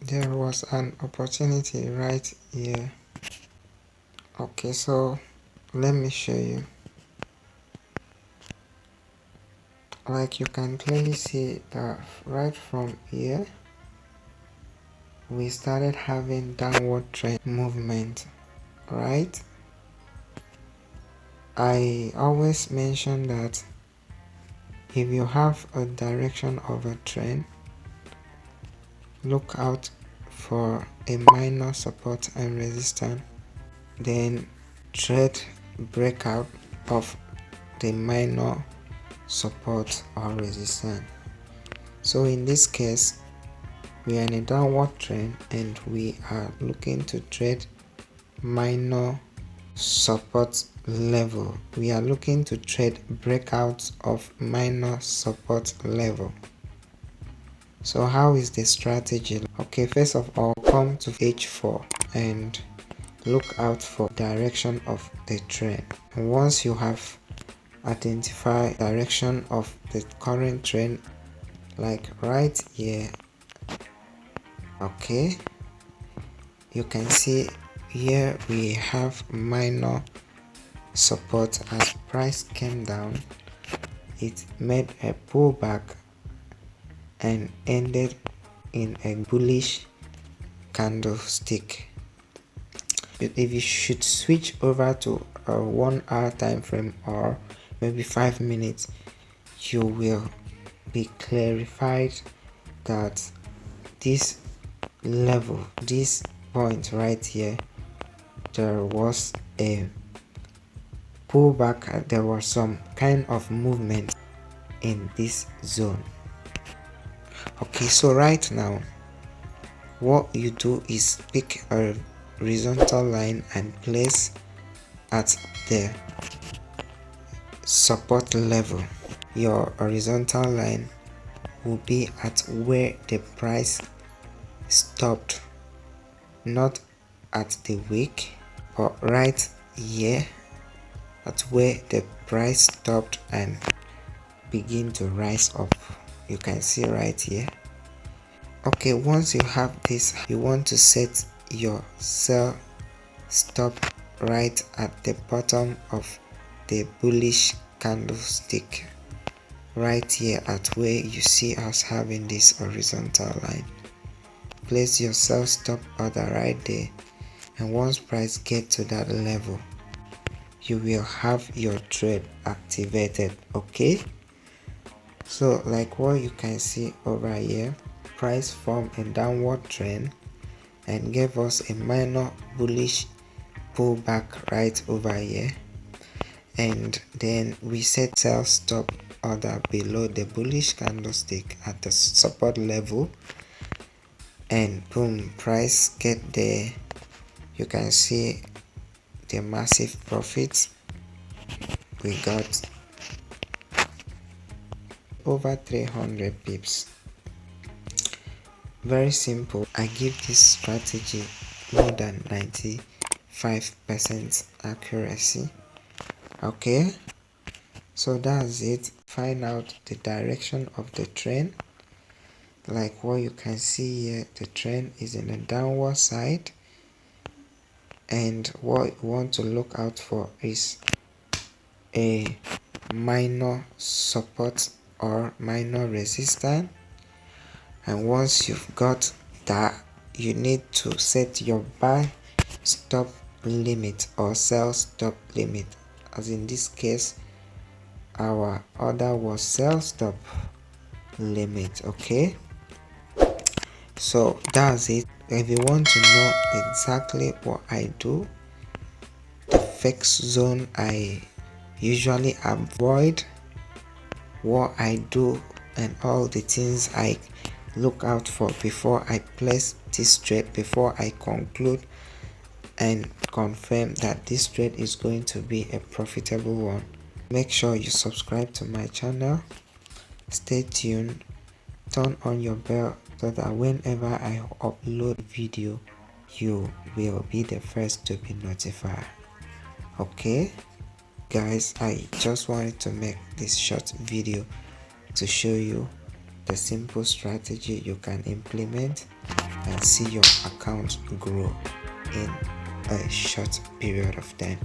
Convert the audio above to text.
there was an opportunity right here. Okay, so let me show you. Like you can clearly see that right from here we started having downward trend movement, right? I always mention that if you have a direction of a trend, look out for a minor support and resistance, then trade breakout of the minor support or resistance. So in this case, we are in a downward trend and we are looking to trade minor support level. We are looking to trade breakouts of minor support level. So how is the strategy? Okay, first of all, come to H4 and look out for direction of the trend. And once you have identified direction of the current trend, like right here, okay, you can see here we have minor support. As price came down, it made a pullback and ended in a bullish candlestick. If you should switch over to a 1 hour time frame or maybe 5 minutes, you will be clarified that this level, this point right here, there was a pullback, there was some kind of movement in this zone. Okay, so right now what you do is pick a horizontal line and place at the support level. Your horizontal line will be at where the price stopped, not at the wick, but right here at where the price stopped and begin to rise up. You can see right here. Okay, once you have this, you want to set your sell stop right at the bottom of the bullish candlestick, right here at where you see us having this horizontal line. Place your sell stop order right there, and once price get to that level, you will have your trade activated. Okay, so like what you can see over here, price formed a downward trend and gave us a minor bullish pullback right over here, and then we set sell stop order below the bullish candlestick at the support level, and boom, price get there. You can see the massive profits we got, over 300 pips. Very simple. I give this strategy more than 95% accuracy. Okay, so that's it. Find out the direction of the trend. Like what you can see here, the trend is in the downward side, and what you want to look out for is a minor support or minor resistance. And once you've got that, you need to set your buy stop limit or sell stop limit. As in this case, our order was sell stop limit. Okay, so that's it. If you want to know exactly what I do, the fix zone I usually avoid, what I do, and all the things I look out for before I place this trade, before I conclude and confirm that this trade is going to be a profitable one, make sure you subscribe to my channel, stay tuned, turn on your bell so that whenever I upload a video, you will be the first to be notified. Okay guys, I just wanted to make this short video to show you the simple strategy you can implement and see your account grow in a short period of time.